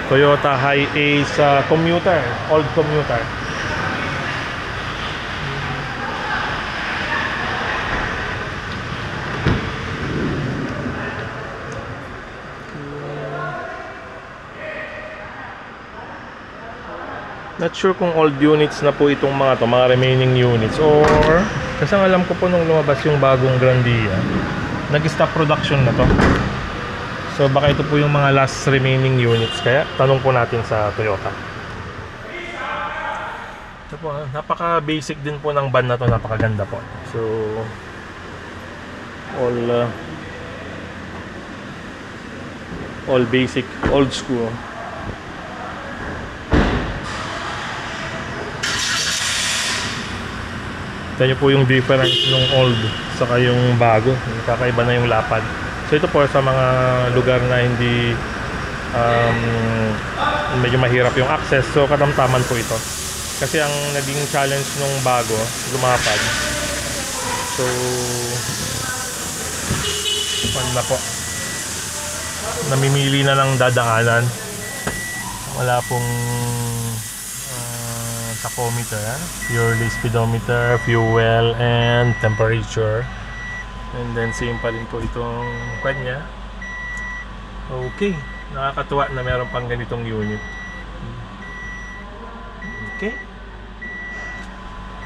Toyota Hi-Ace commuter, old commuter. Not sure kung old units na po itong mga remaining units, or kasi ang alam ko po nung lumabas yung bagong Grandia, nag-stop production na to. So baka ito po yung mga last remaining units, kaya tanong po natin sa Toyota. Ito po, napaka basic din po ng van na to, napakaganda po. So all basic, old school. Ito nyo po yung difference ng old saka yung bago. Kakaiba na yung lapad. So ito po sa mga lugar na hindi medyo mahirap yung access, so katamtaman po ito. Kasi ang naging challenge nung bago, lumapad. So ano na po, namimili na lang dadaanan. Wala pong tachometer, purely speedometer, fuel, and temperature. And then same pa rin po itong kanya. Okay, nakakatuwa na meron pang ganitong unit. Okay,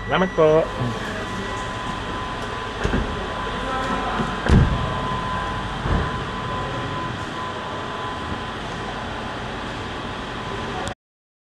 salamat po.